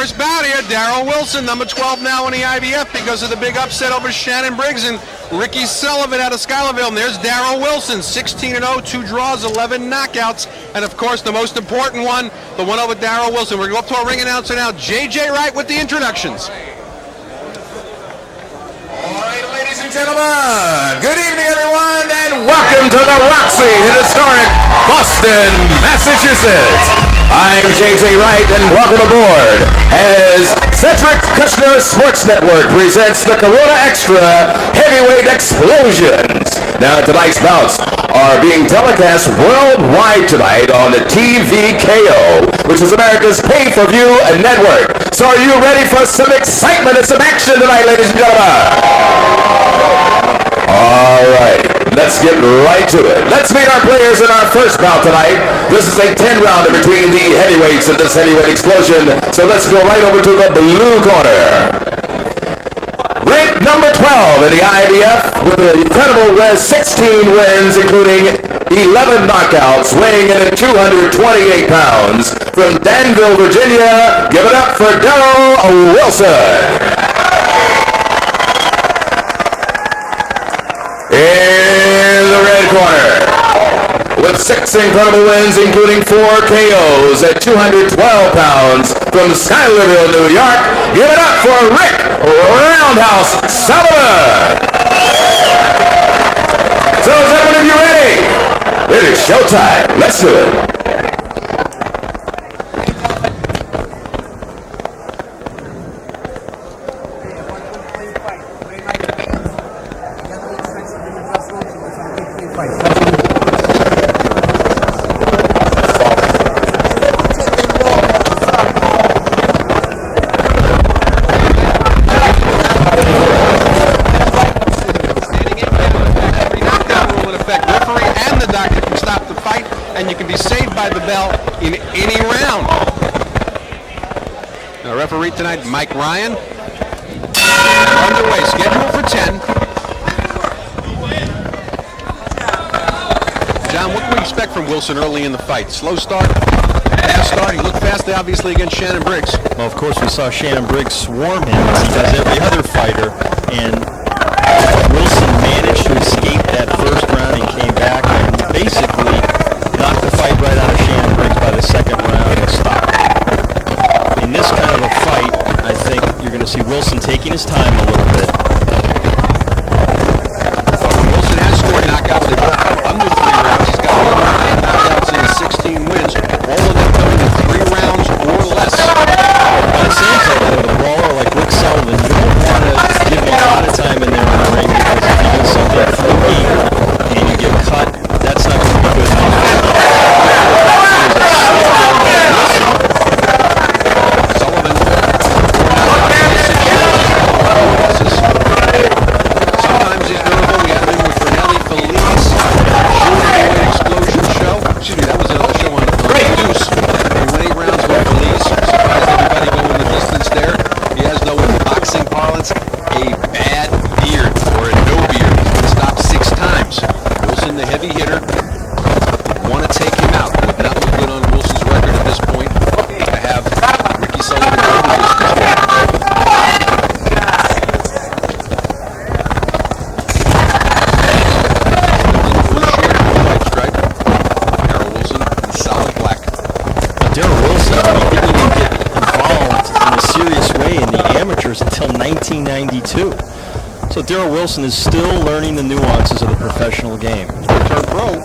first bout here. Darroll Wilson, number 12 now in the IBF because of the big upset over Shannon Briggs and Ricky Sullivan out of Schuylerville. And there's Darroll Wilson, 16-0, 2 draws, 11 knockouts. And of course, the most important one, the one over Darroll Wilson. We're going to go up to our ring announcer now, JJ Wright, with the introductions. All right, ladies and gentlemen, good evening, everyone, and welcome to the Roxy in historic Boston, Massachusetts. I'm J.J. Wright, and welcome aboard as Cedric Kushner Sports Network presents the Corona Extra Heavyweight Explosions. Now, tonight's bouts are being telecast worldwide tonight on the TVKO, which is America's pay-per-view network. So are you ready for some excitement and some action tonight, ladies and gentlemen? All right, let's get right to it. Let's meet our players in our first bout tonight. This is a 10-rounder between the heavyweights in this heavyweight explosion. So let's go right over to the blue corner. Ranked number 12 in the IBF with an incredible 16 wins, including 11 knockouts, weighing in at 228 pounds. From Danville, Virginia, give it up for Darroll Wilson. In the red corner, with 6 incredible wins, including 4 KOs at 212 pounds, from Schuylerville, New York, give it up for Rick Roundhouse Sullivan. So is everyone of you ready? It is showtime. Let's do it. And you can be saved by the bell in any round. Our referee tonight, Mike Ryan. Underway, scheduled for 10. John, what can we expect from Wilson early in the fight? Slow start, fast start. He looked fast, obviously, against Shannon Briggs. Well, of course, we saw Shannon Briggs swarm him as he does every other fighter, and Wilson managed to escape that first round and came back and basically knocked the fight right out of Shannon Briggs by the second round and stopped. In this kind of a fight, I think you're going to see Wilson taking his time a little bit. Wilson has scored knockouts. They've both under 3 rounds. He's got 9 knockouts in his 16 wins. All of them coming in 3 rounds or less. By the same token, with a brawler like Rick Sullivan, you don't want to give him a lot of time in there in the ring, because if he does something fluky and you get cut, that's not going to be good enough. Until 1992. So Darroll Wilson is still learning the nuances of the professional game. He turned pro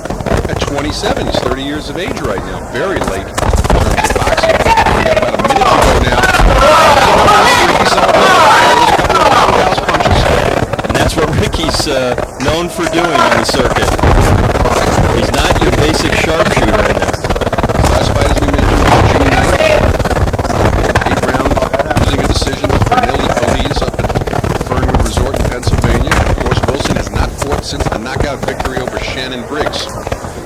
at 27. He's 30 years of age right now. Very late in terms of boxing. We got about a minute to go now. And that's what Ricky's known for doing on the circuit. He's not your basic sharpshooter in there. Last fight, as we mentioned, was June 9th. 8-round losing a decision with Cornelius Feliz up at Fernwood Resort in Pennsylvania. Of course, Wilson has not fought since the knockout victory over Shannon Briggs.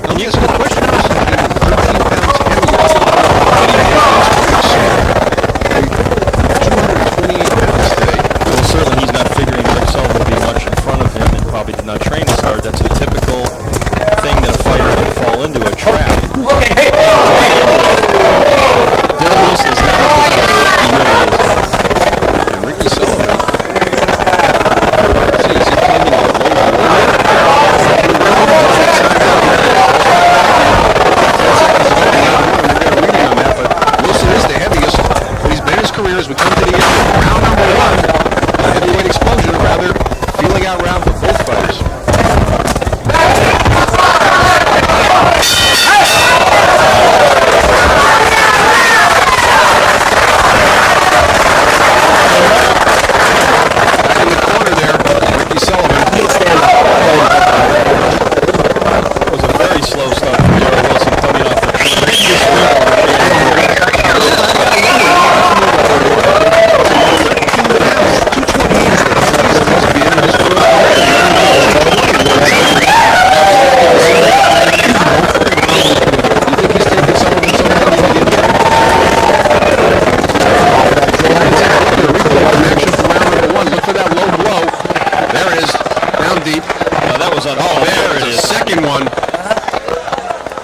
Now, yes, the question is, he's been 13 pounds heavier. Well, certainly he's not figuring Rick Sullivan will be much in front of him and probably did not train as hard. That's a typical thing that a fighter can fall into, a trap. Darroll Wilson is not the fighter he really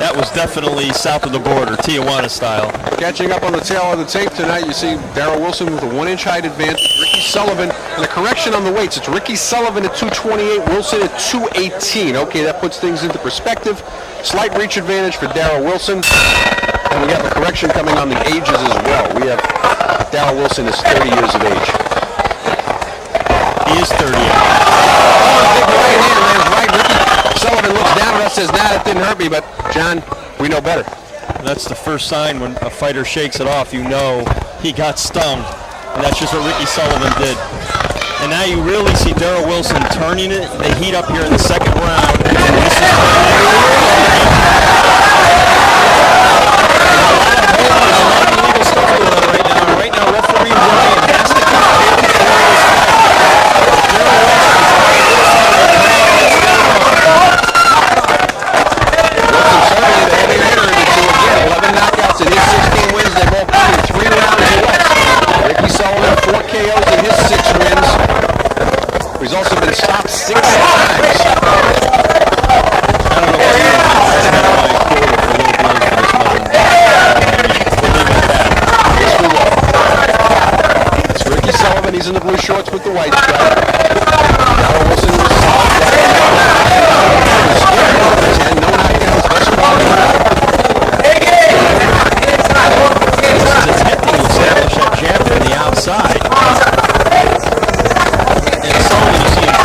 that was definitely south of the border, Tijuana style. Catching up on the tail of the tape tonight, you see Darroll Wilson with a 1-inch height advantage. Ricky Sullivan, and a correction on the weights. It's Ricky Sullivan at 228, Wilson at 218. Okay, that puts things into perspective. Slight reach advantage for Darroll Wilson. And we have a correction coming on the ages as well. We have Darroll Wilson is 30 years of age. He is 38. Big right hand lands right. Ricky Sullivan looks down at us, says, nah, that didn't hurt me, but John, we know better. That's the first sign when a fighter shakes it off, you know he got stung. And that's just what Ricky Sullivan did. And now you really see Darroll Wilson turning it, the heat up here in the second round. Right now, referee Ryan has to knockouts in his 16 wins. They both put in 3 rounds or less. Ricky Sullivan, 4 KOs in his 6 wins. He's also been stopped 6 times. I don't know It's Ricky Sullivan. He's in the blue shorts with the white stripe. Darroll Wilson was solid. 10, no knockouts thus far. attempting to establish that jab from the outside. And Sullivan, you see him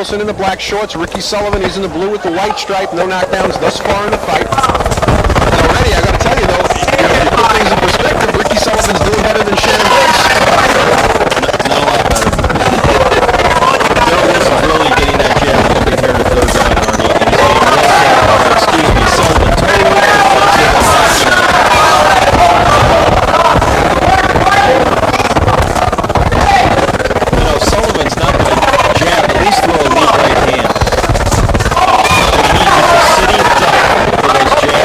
Wilson in the black shorts, Ricky Sullivan, he's in the blue with the white stripe. No knockdowns thus far in the fight. And already, I got to tell you though, if you put things in perspective, Ricky Sullivan's doing better than Shannon Briggs. Not a lot better. Darroll Wilson's really getting that jab moving here in the third round, Arnie. And he's getting Sullivan totally Sullivan's not going to jab, at least throw a lead right hand. He needs a sitting duck for those jabs.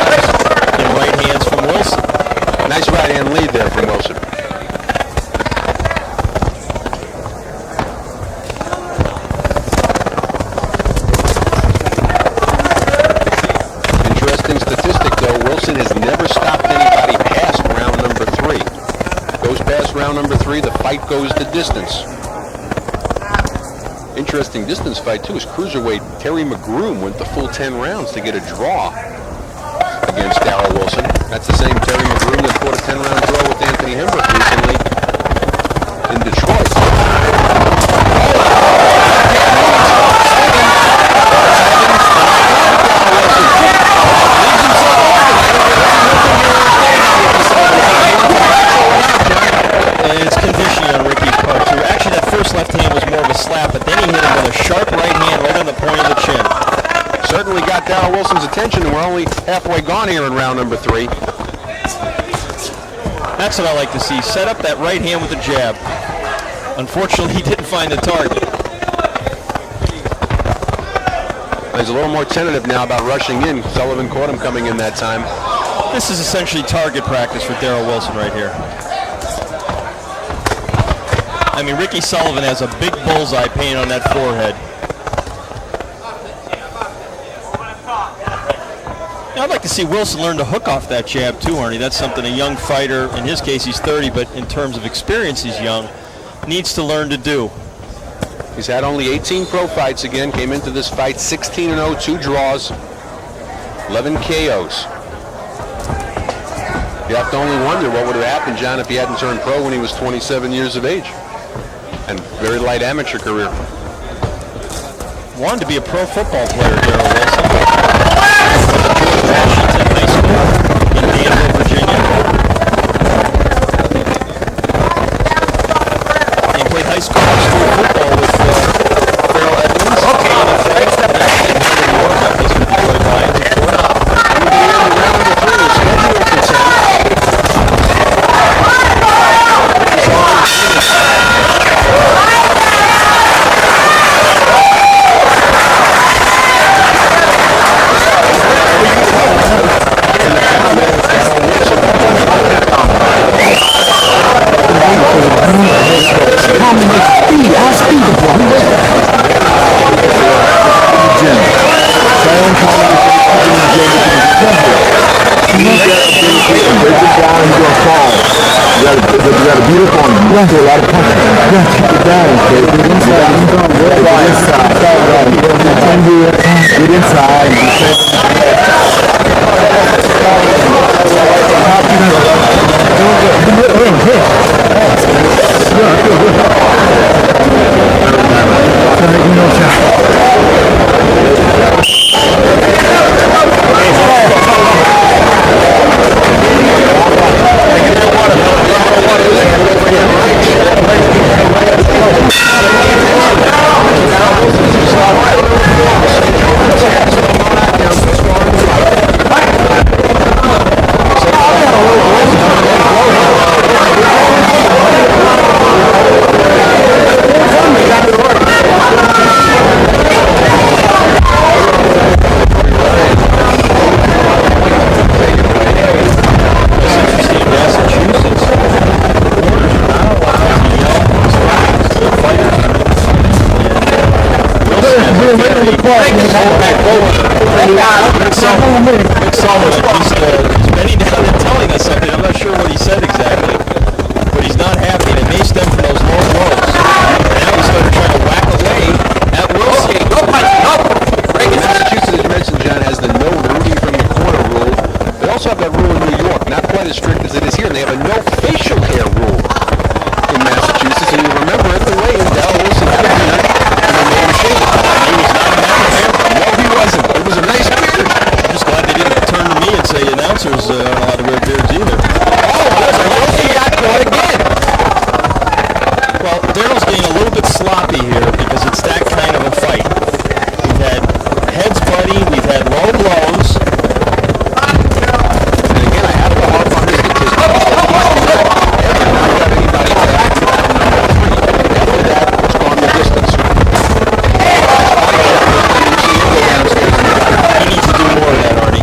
fight goes the distance. Interesting distance fight, too, is cruiserweight Terry McGroom went the full 10 rounds to get a draw against Darroll Wilson. That's the same Terry McGroom that fought a 10-round draw with Anthony Hembrook recently in Detroit. It's conditioning on Ricky's part, too. Actually, that first left hand was more of a slap, but then he hit him with a sharp right hand right on the point of the chin. Certainly got Darroll Wilson's attention, and we're only halfway gone here in round number 3. That's what I like to see. Set up that right hand with the jab. Unfortunately, he didn't find the target. He's a little more tentative now about rushing in. Sullivan caught him coming in that time. This is essentially target practice for Darroll Wilson right here. I mean, Ricky Sullivan has a big bullseye paint on that forehead. Now, I'd like to see Wilson learn to hook off that jab too, Arnie. That's something a young fighter, in his case he's 30, but in terms of experience he's young, needs to learn to do. He's had only 18 pro fights again, came into this fight 16-0, 2 draws, 11 KOs. You have to only wonder what would have happened, John, if he hadn't turned pro when he was 27 years of age. And very light amateur career. Wanted to be a pro football player, Darroll Wilson. Washington High School in Danville, Virginia. He played high school football with Darrell Evans. He's bending down and telling us something. I'm not sure what he said exactly, but he's not happy. And it may stem from those low blows. Now he's starting to try to whack away at Wilson. Massachusetts, as you mentioned, John, has the no rooting from the corner rule. They also have that rule in New York, not quite as strict as it is here. And they have a no facial hair rule in Massachusetts. And you remember at the weigh-in, Darroll Wilson had a beard, and they made him shave it. He was not a man of hair. No, he wasn't. It was a nice beard. I'm just glad they didn't turn to me and say announcers aren't allowed to wear beards either. Well, Darrell's getting a little bit sloppy here because it's that kind of a fight. We've had heads buddy, we've had low blows. And again, I have to harp on this statistic. After that, it's gone the distance. He needs to do more of that, Artie.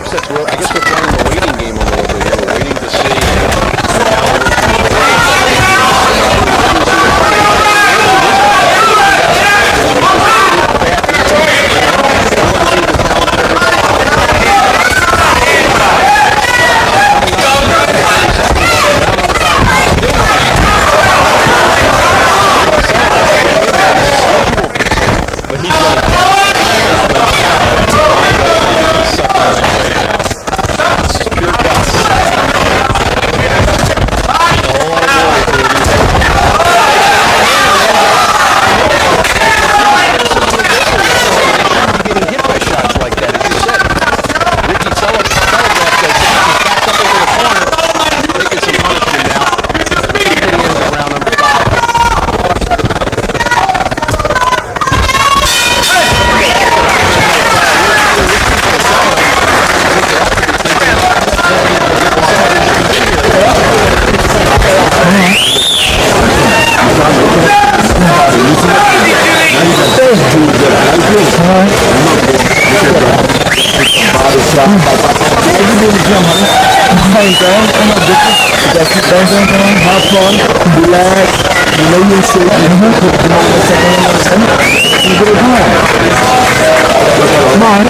upsets. I guess we're playing the waiting game a little bit here. We're waiting to see Have fun, relax, know your shit, come on.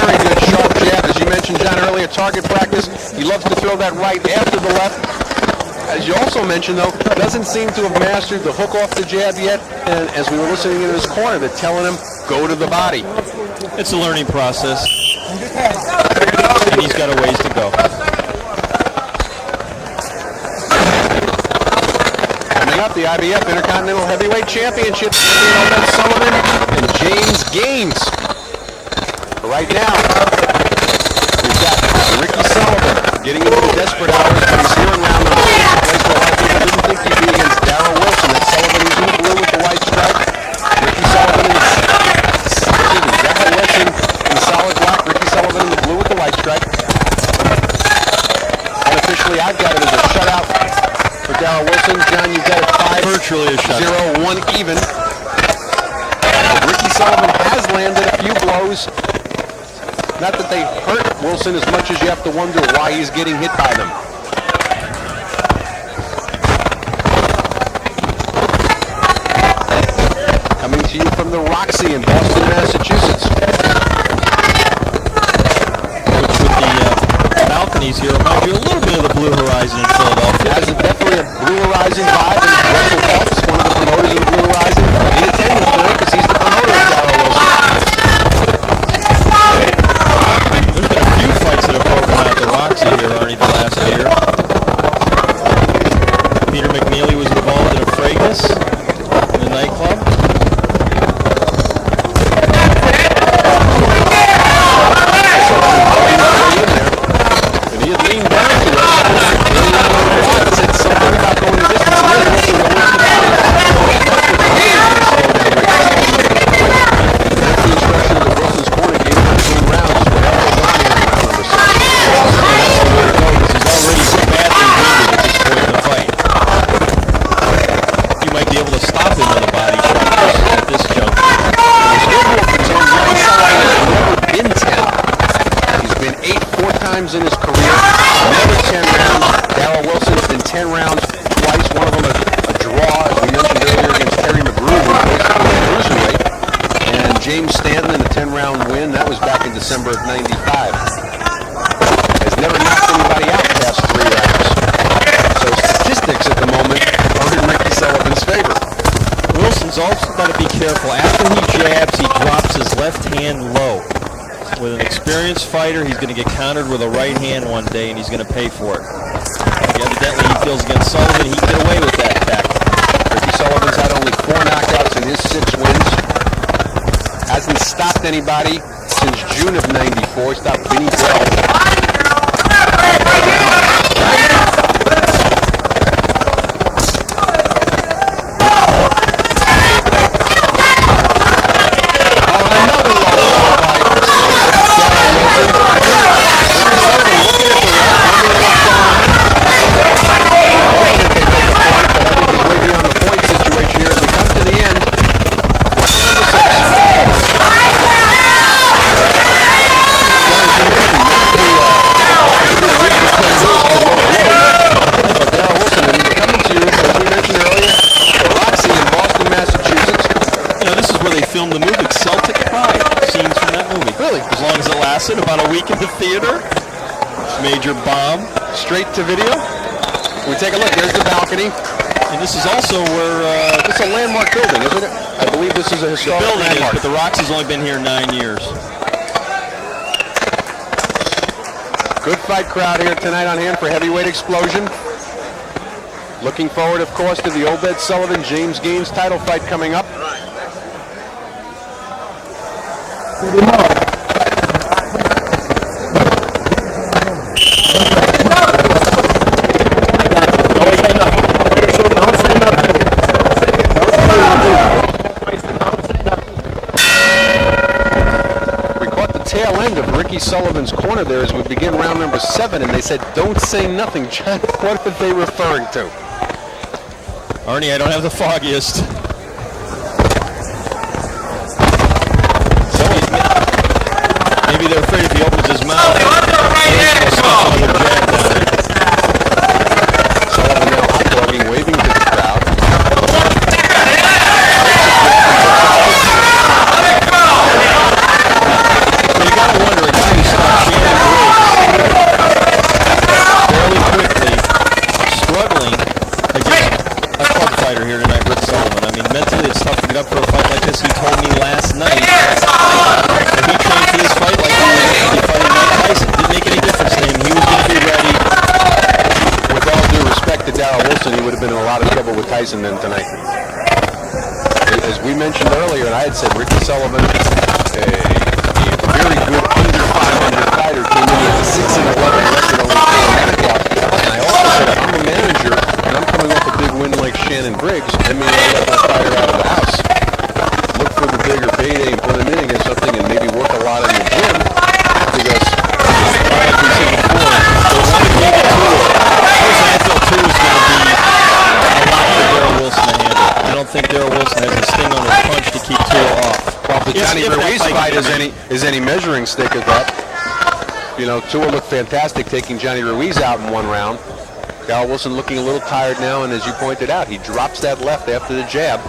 very good sharp jab. As you mentioned, John, earlier, target practice. He loves to throw that right after the left. As you also mentioned, though, doesn't seem to have mastered the hook off the jab yet. And as we were listening in his corner, they're telling him, go to the body. It's a learning process, and he's got a ways to go. Coming up, the IBF Intercontinental Heavyweight Championship, Sullivan and James Gaines. Right now, we've got Ricky Sullivan getting into the desperate hours, but he's here in round number 6, a place where a lot of people didn't think he'd be against Darroll Wilson. That's Sullivan, who's in the blue with the white stripe. Ricky Sullivan in Darroll Wilson in the solid black. Ricky Sullivan in the blue with the white stripe. Unofficially, I've got it as a shutout for Darroll Wilson. John, you've got it 5, Virtually a shutout. 0, 1 even. Ricky Sullivan has landed a few blows. Not that they hurt Wilson as much as you have to wonder why he's getting hit by them. Coming to you from the Roxy in Boston, Massachusetts. Which with the balconies here remind you a little bit of the Blue Horizon in Philadelphia. Has definitely a Blue Horizon vibe, and Russell Phelps, one of the promoters of the Blue Horizon, in attendance tonight because he's the promoter of Darroll Wilson. There's been a few fights that have broken out the Roxy here already the last year. Peter McNeely was involved in a fracas in the nightclub. And he had leaned down to us. Said something about going the distance. In his career, another 10 rounds. Darroll Wilson's been 10 rounds twice, one of them a draw, as we mentioned earlier, against Terry McGrew, who was basically a cruiserweight. And James Stanton in a 10-round win, that was back in December of 95. Has never knocked anybody out past 3 rounds. So statistics at the moment are in Ricky Sullivan's favor. Wilson's also got to be careful. After he jabs, he drops his left hand low. With an experienced fighter, he's going to get countered with a right hand one day, and he's going to pay for it. Evidently, he feels against Sullivan, he can get away with that tactic. Ricky Sullivan's had only 4 knockouts in his 6 wins. Hasn't stopped anybody since June of 94. Stopped Vinny Darroll. scenes from that movie. Really? As long as it lasted, about a week in the theater. Major bomb. Straight to video. We take a look. There's the balcony. And this is also where It's a landmark building, isn't it? I believe this is a the historic building is, landmark. but the Roxy's only been here 9 years. Good fight crowd here tonight on hand for heavyweight explosion. Looking forward, of course, to the Obed Sullivan James Gaines title fight coming up. Tail end of Ricky Sullivan's corner there as we begin round number 7, and they said, "Don't say nothing, John." What are they referring to? Arnie, I don't have the foggiest. Maybe they're afraid if he opens his mouth. Sullivan now hot dogging, waving to the crowd. You gotta wonder, a guy who stopped Shannon Briggs fairly quickly, struggling against a club fighter here tonight, Rick Sullivan. I mean, mentally it's tough to get up for a fight like this. He told me last night that he trained for this fight like he was going to be fighting Mike Tyson. Didn't make any difference to him. He was going to be ready. With all due respect to Darroll Wilson, he would have been in a lot of trouble with Tyson then tonight. As we mentioned earlier, and I had said Ricky Sullivan, a very good under 500 fighter, came in with a 6-11 record only 4 minutes off. And I also said, if I'm a manager and I'm coming off a big win like Shannon Briggs, I mean, I let that fighter out of the house. Look for the bigger payday and put him in against something and maybe work a lot in the gym, because like we said before, I feel 2 is going to be a lot for Darroll Wilson to handle. I don't think Darroll Wilson has a sting on his punch to keep Tua off. well, the Johnny If that Ruiz fight fight can is any measuring stick of that. You know, Tua looked fantastic taking Johnny Ruiz out in 1 round. Darroll Wilson looking a little tired now, and as you pointed out, he drops that left after the jab.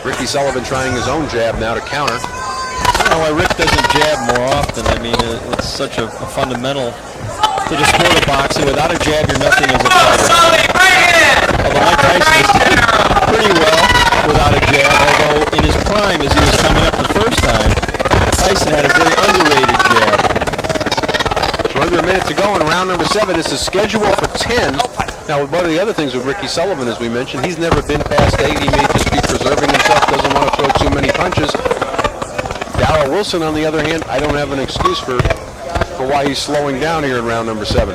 Ricky Sullivan trying his own jab now to counter. I don't know why Rick doesn't jab more often. I mean, it's such a fundamental to the sport of boxing. Without a jab, you're nothing as a fighter. Although Mike Tyson is doing pretty well without a jab, although in his prime, as he was coming up the first time, Tyson had a very underrated jab. So under a minute to go in round number 7. This is scheduled for 10. Now, one of the other things with Ricky Sullivan, as we mentioned, he's never been past 8. He may just be preserving himself, doesn't want to throw too many punches. Darroll Wilson, on the other hand, I don't have an excuse for why he's slowing down here in round number 7.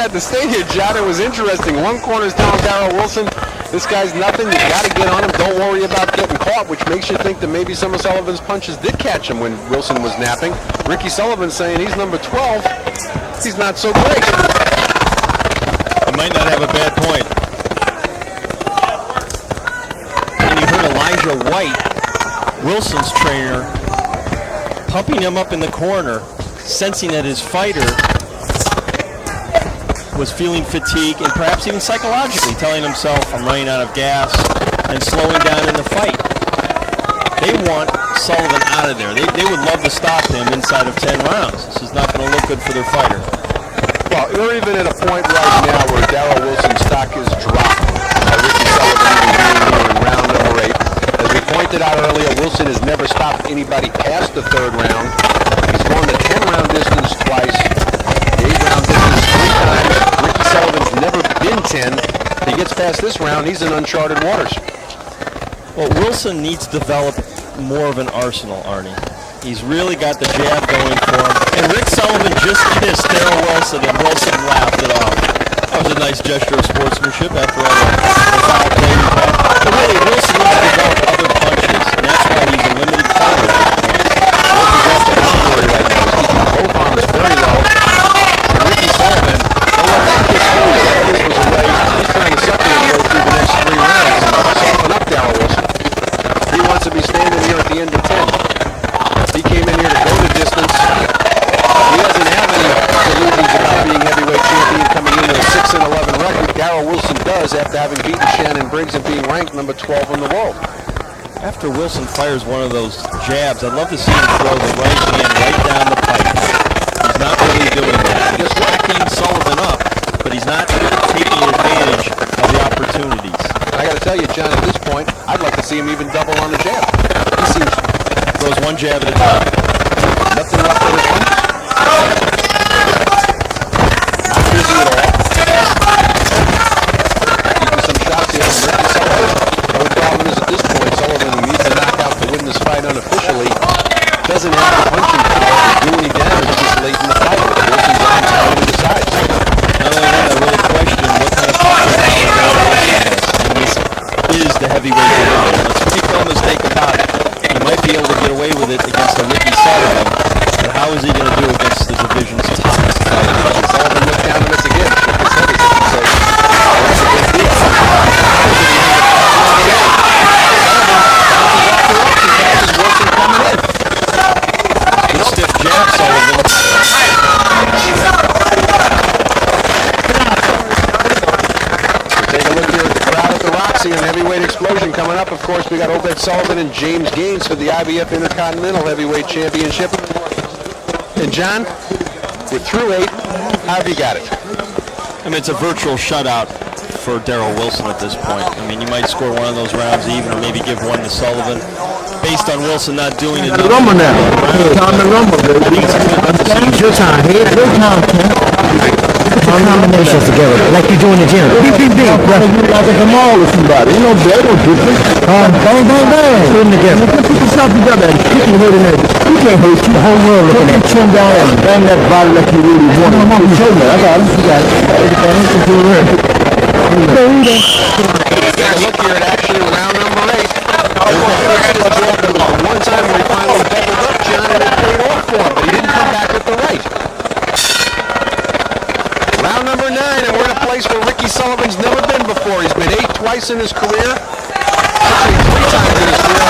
The state here, John, it was interesting. One corner's telling Darroll Wilson, this guy's nothing, you got to get on him, don't worry about getting caught, which makes you think that maybe some of Sullivan's punches did catch him when Wilson was napping. Ricky Sullivan saying he's number 12. He's not so great. He might not have a bad point. And you heard Elijah White, Wilson's trainer, pumping him up in the corner, sensing that his fighter was feeling fatigue and perhaps even psychologically telling himself, I'm running out of gas, and slowing down in the fight. They want Sullivan out of there. They would love to stop him inside of 10 rounds. This is not going to look good for their fighter. Well, we're even at a point right now where Darroll Wilson's stock is dropped. Ricky Sullivan even being here in round number 8. As we pointed out earlier, Wilson has never stopped anybody past the 3rd round. He's gone the 10-round distance twice, the 8-round distance 3 times. Ricky Sullivan's never been 10. If he gets past this round, he's in uncharted waters. Well, Wilson needs to develop more of an arsenal, Arnie. He's really got the jab going for him. And Rick Sullivan just kissed Darroll Wilson, and Wilson laughed it off. That was a nice gesture of sportsmanship after all the foul play we've had. But really, Wilson needs to develop other punches, and that's why he's a limited fighter. Wilson's off the category right now. He's keeping both arms very low. And Ricky Sullivan, don't let that kick through. That kick was away. He's trying to suck it and go through the next 3 rounds and soften up Darroll Wilson. He wants to be standing here at the end of 10. He came in here to go the distance. He doesn't have any illusions about being heavyweight champion coming in with a 6-11 record. Darroll Wilson does after having beaten Shannon Briggs and being ranked number 12 in the world. After Wilson fires one of those jabs, I'd love to see him throw the right hand right down the pipe. He's not really doing that. He's backing Sullivan up, but he's not taking advantage of the opportunities. I got to tell you, John, at this point, I'd like to see him even double on the jab. He seems Throws one jab at a time. nothing left in his punches. Not busy at all. Keeping some shots here from Ricky Sullivan. The only problem is at this point, Sullivan, who needs a knockout to win this fight unofficially, doesn't have the punching power to do any damage this late in the fight. Wilson's on time to decide. Not only that, I really question what kind of punching power Darroll Wilson has. And this is the heavyweight division. Let's make no mistake about it. He might be able to get away with it against a Ricky Sullivan, but how is he going to do against the division's toughest fighter? Sullivan looked down at us again, shook his head as if to say, that's a good deal. Wilson coming in. Good stiff jab, Sullivan. Take a look here at the crowd at the Roxy and heavyweight explosion coming up. Of course, we got Obed Sullivan and James Gaines for the IBF Intercontinental Heavyweight Championship. And John, we're through 8. How have you got it? I mean, it's a virtual shutout for Darroll Wilson at this point. I mean, you might score one of those rounds even, or maybe give one to Sullivan, based on Wilson not doing enough. Rumble now. Time to rumble, baby. It's your time. It's your time, champ. Put your combinations together, like you do in the gym. PPB, brother. You like a mall or somebody. You know, bad or different. Bang, bang, bang. Put them together. Put yourself together and kick your head in there. You can't hurt you. The whole world looking at you. Chin down and bang that body like you really want. I'm on the shoulder. I got it. You got it. Everything is good. Take a look here at action in round number 8. One time we finally doubled up John and it paid off for him, but he didn't come back with the right. Round number 9, and we're in a place where Ricky Sullivan's never been before. He's been 8 twice in his career. Actually, 3 times in his career.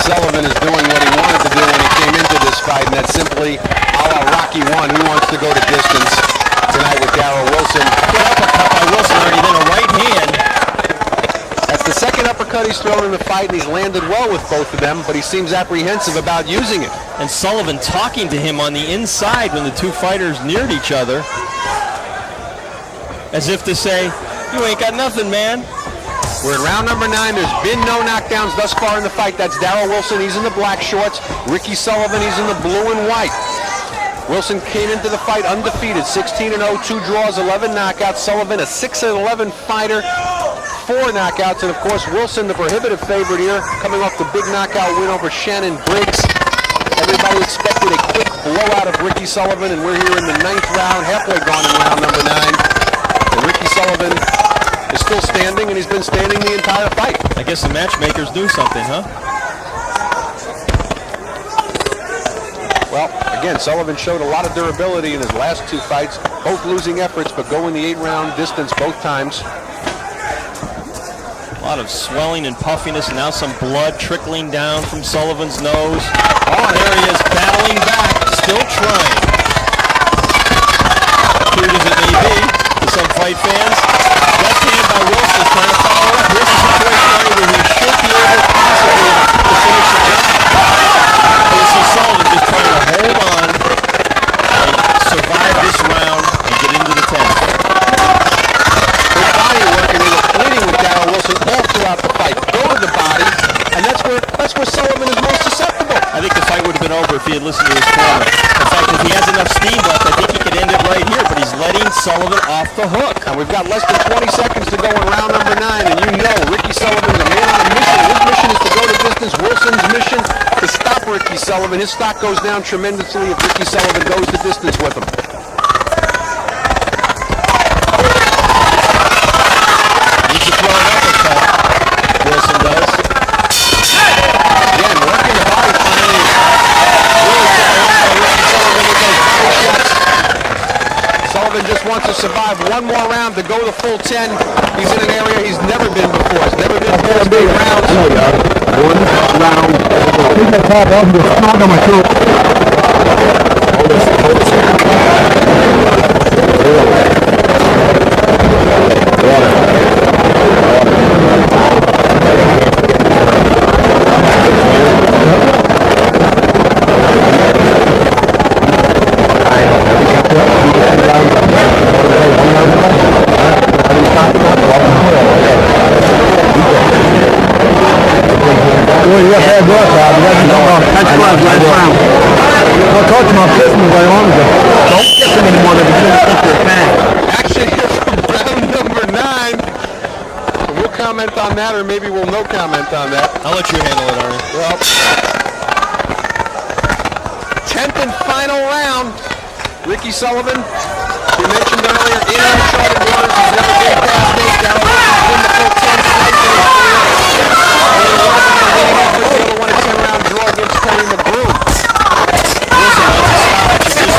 Sullivan is doing what he wanted to do when he came into this fight, and that's simply a la Rocky 1. He wants to go the distance tonight with Darroll Wilson. Good uppercut by Wilson, already then a right hand. That's the second uppercut he's thrown in the fight, and he's landed well with both of them, but he seems apprehensive about using it. and Sullivan talking to him on the inside when the two fighters neared each other, as if to say, you ain't got nothing, man. We're in round number 9. There's been no knockdowns thus far in the fight. That's Darroll Wilson. He's in the black shorts. Ricky Sullivan, he's in the blue and white. Wilson came into the fight undefeated, 16-0, 2 draws, 11 knockouts. Sullivan, a 6-11 fighter, 4 knockouts. And of course, Wilson, the prohibitive favorite here, coming off the big knockout win over Shannon Briggs. Everybody expected a quick blowout of Ricky Sullivan, and we're here in the 9th round, halfway gone in round number 9. And Ricky Sullivan is still standing, and he's been standing the entire fight. I guess the matchmakers knew something, huh? Well, again, Sullivan showed a lot of durability in his last 2 fights, both losing efforts, but going the 8-round distance both times. A lot of swelling and puffiness, and now some blood trickling down from Sullivan's nose. Oh, there he is, battling back, still trying. Crude as it may be to some fight fans. Left hand by Wilson is trying to follow up. Here's a situation where he should be able possibly to finish the job. But you see Sullivan just trying to hold on and survive this round and get into the 10th. Good body work, and they were pleading with Darroll Wilson all throughout the fight. Go to the body, and that's where Sullivan is most susceptible. I think the fight would have been over if he had listened to his corner. In fact, if he has enough steam left, I think he could end it right here, but he's letting Sullivan off the hook. And we've got less than 20 seconds to go in round number 9, and you know Ricky Sullivan is a man on a mission. His mission is to go the distance. Wilson's mission to stop Ricky Sullivan. His stock goes down tremendously if Ricky Sullivan goes the distance with him. Needs to throw an uppercut. Wilson does. Again, working the body finally. Sullivan just wants to survive one more round to go the full 10. He's in an area he's never been before. He's never been past 8 rounds. One round. He's a top off the snot on my throat. Actually, here from round number 9. We'll comment on that, or maybe we'll no comment on that. I'll let you handle it, Arnie. Well, 10th and final round. Ricky Sullivan, you mentioned earlier, in uncharted waters. He's never been past 8. Darroll Wilson's win the full 10 fights in his career. The other one a 10-round draw against Tony McGrew. Wilson wants to stop it. He's going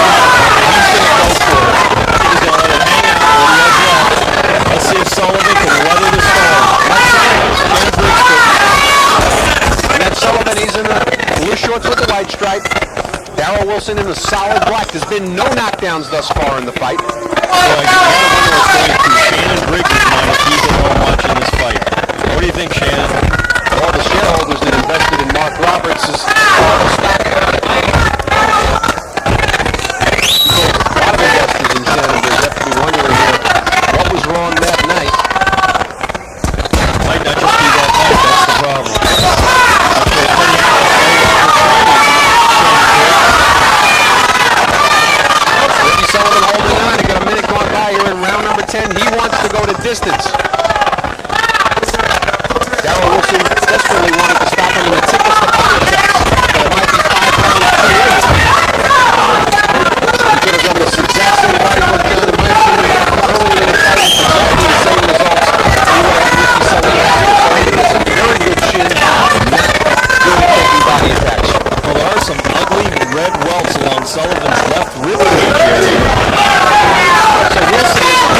to go for it. I think he's going to let it hang out with the edge left. Let's see if Sullivan can weather the storm. And that's Sullivan. He's in the blue shorts with the white stripe. Darroll Wilson in the solid black. There's been no knockdowns thus far in the fight. Boy, I gotta wonder what's going through Shannon Briggs' mind if he's at home watching this fight. What do you think, Shannon? All the shareholders that invested in Mark Roberts' stock. A lot of investors in Shannon Briggs have to be wondering here what was wrong that night. Might not just be that night, that's the problem. Ricky Sullivan holding on. He got a minute gone by here in round number 10. He wants to go the distance. Darroll Wilson desperately wanted to stop him in the tickets to politics, but it might be 5 rounds too late. He could have done this exact same fight with John and mentioned earlier in the fight, exactly the same results. He would have Ricky Sullivan with some very good chin, not good taking body attacks. Well, there are some ugly red welts along Sullivan's left rib cage area. So Wilson is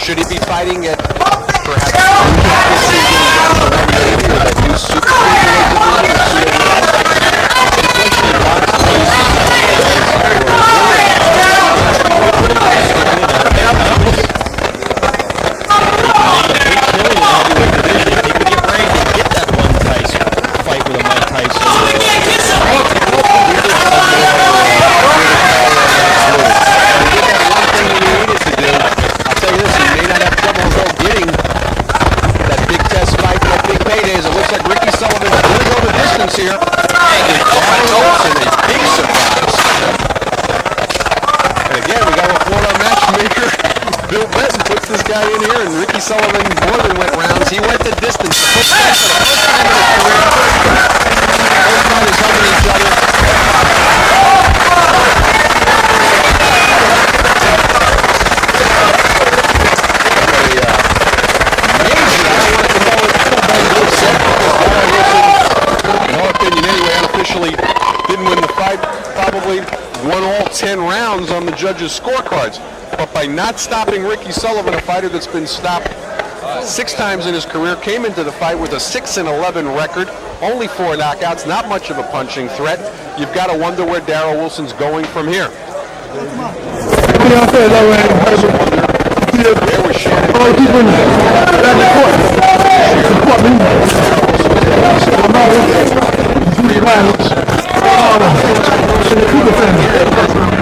Should he be fighting at perhaps that new super here. Big surprise. And again, we got a Florida matchmaker. Bill Benton puts this guy in here, and Ricky Sullivan more than went rounds. He went the distance. The first time in his career. Both fighters helping each other. Didn't win the fight, probably won all 10 rounds on the judges' scorecards. But by not stopping Ricky Sullivan, a fighter that's been stopped 6 times in his career, came into the fight with a 6-11 record, only 4 knockouts, not much of a punching threat. You've got to wonder where Darroll Wilson's going from here. Where was Shannon?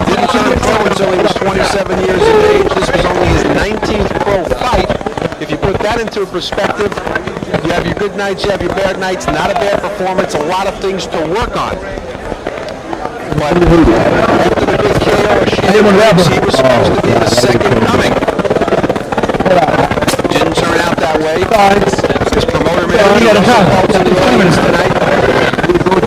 Didn't turn pro until he was 27 years of age. This was only his 19th pro fight. If you put that into perspective, you have your good nights, you have your bad nights. Not a bad performance. A lot of things to work on. But after the big KO, he was supposed to be the second coming. Didn't turn out that way. His promoter made a in the audience tonight.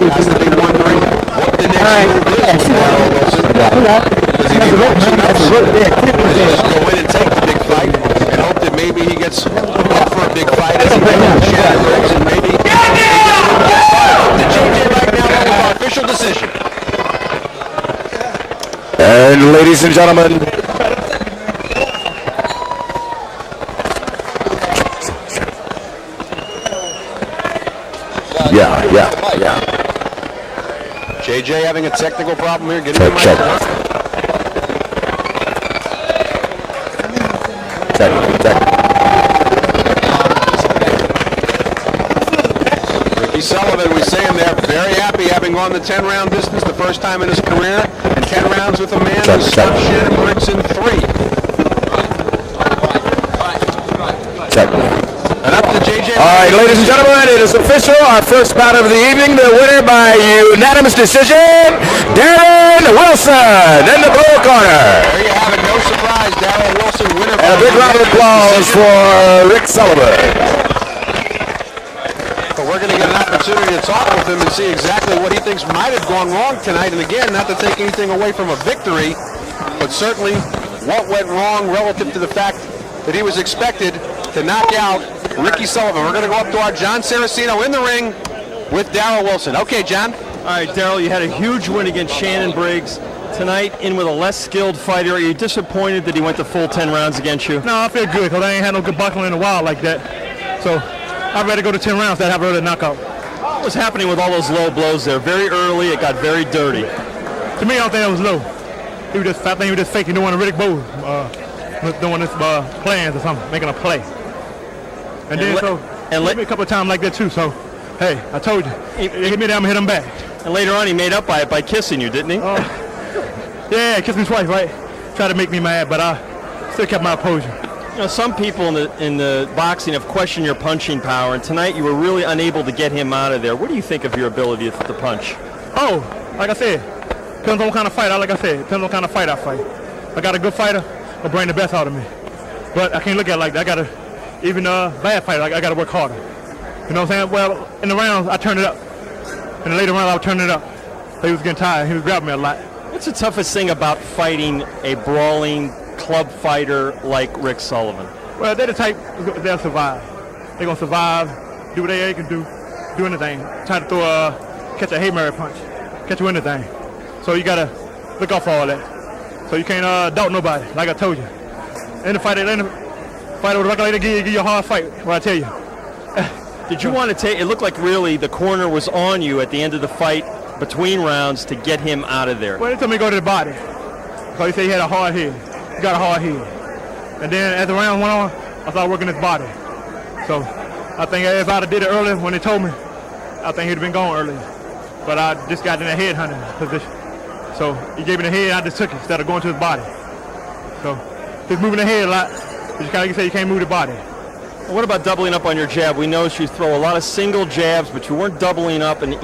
Has to be wondering what the next move is for Darroll Wilson. Does he need more enough? Does he just go in and take the big fight and hope that maybe he gets up for a big fight as he makes Shannon Briggs and maybe he gets the JJ right now with our official decision. And ladies and gentlemen, yeah. JJ having a technical problem here. Getting him Check. Ricky Sullivan, we say him there, very happy having gone the 10-round distance the first time in his career, and 10 rounds with a man who stopped Shannon Briggs in 3. Check. And up to JJ. All right, ladies and gentlemen, it is official. Our first bout of the evening. The winner by unanimous decision, Darroll Wilson in the blue corner. There you have it. No surprise. Darroll Wilson, winner. And a big round of applause for Rick Sullivan. But we're going to get an opportunity to talk with him and see exactly what he thinks might have gone wrong tonight. And again, not to take anything away from a victory, but certainly what went wrong relative to the fact that he was expected to knock out Ricky Sullivan. We're going to go up to our John Saraceno in the ring with Darroll Wilson. Okay, John. All right, Darroll, you had a huge win against Shannon Briggs. Tonight, in with a less skilled fighter. Are you disappointed that he went the full 10 rounds against you? No, I feel good because I ain't had no good boxing in a while like that. So I'd rather go to 10 rounds than have a knockout. What was happening with all those low blows there? Very early, it got very dirty. To me, I don't think it was low. I think he was just faking, doing a Riddick Bowe, doing this plans or something, making a play. And then hit me a couple of times like that too. So, hey, I told you, he hit me down and hit him back. And later on, he made up by it by kissing you, didn't he? Yeah, kissed me twice, right? Tried to make me mad, but I still kept my composure. You know, some people in the boxing have questioned your punching power, and tonight you were really unable to get him out of there. What do you think of your ability to punch? Oh, like I said, depends on what kind of fight. Depends on what kind of fight I fight. I got a good fighter, will bring the best out of me. But I can't look at it like that. I got to, even a bad fighter, I got to work harder. You know what I'm saying? Well, in the rounds, I turned it up. In the later rounds, I would turn it up. So he was getting tired. He was grabbing me a lot. What's the toughest thing about fighting a brawling club fighter like Rick Sullivan? Well, they're the type, they'll survive. They're going to survive, do what they can do anything. Try to catch a Hail Mary punch, catch you anything. So you got to look out for all that. So you can't doubt nobody, like I told you. In the fight, Fighter with a record like that give you a hard fight. What I tell you. Did you want to take? It looked like really the corner was on you at the end of the fight between rounds to get him out of there. Well, they told me to go to the body. So he said he had a hard head. He got a hard head. And then as the round went on, I started working his body. So I think if I'd have did it earlier when they told me, I think he'd have been gone earlier. But I just got in a head hunting position. So he gave me the head, I just took it instead of going to his body. So just moving the head a lot. But like you say, you can't move the body. What about doubling up on your jab? We noticed you throw a lot of single jabs, but you weren't doubling up, and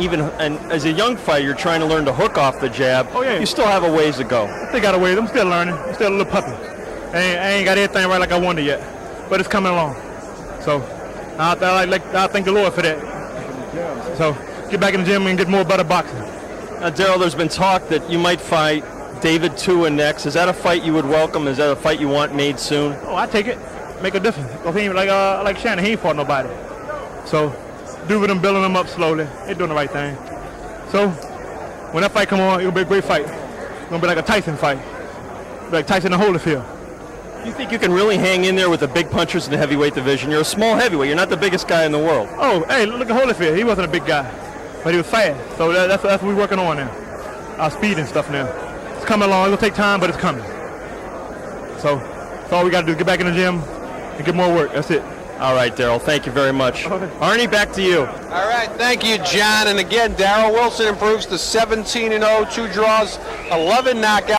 as a young fighter, you're trying to learn to hook off the jab. Oh, yeah. You still have a ways to go. I still got a ways. I'm still learning. I'm still a little puppy. I ain't got everything right like I wanted yet, but it's coming along. So I thank the Lord for that. So get back in the gym and get more better boxing. Darroll, there's been talk that you might fight David Tua next. Is that a fight you would welcome? Is that a fight you want made soon? Oh, I take it. Make a difference. He ain't like Shannon, he ain't fought nobody. So do with them, building them up slowly. They're doing the right thing. So when that fight come on, it'll be a great fight. It's gonna be like a Tyson fight. Be like Tyson and Holyfield. You think you can really hang in there with the big punchers in the heavyweight division? You're a small heavyweight. You're not the biggest guy in the world. Oh, hey, look at Holyfield. He wasn't a big guy, but he was fast. So that's what we're working on now. Our speed and stuff now. It's coming along. It'll take time, but it's coming. So that's all we got to do. Get back in the gym and get more work. That's it. All right, Darroll. Thank you very much. Arnie, back to you. All right, thank you, John. And again, Darroll Wilson improves to 17-0, 2 draws, 11 knockouts.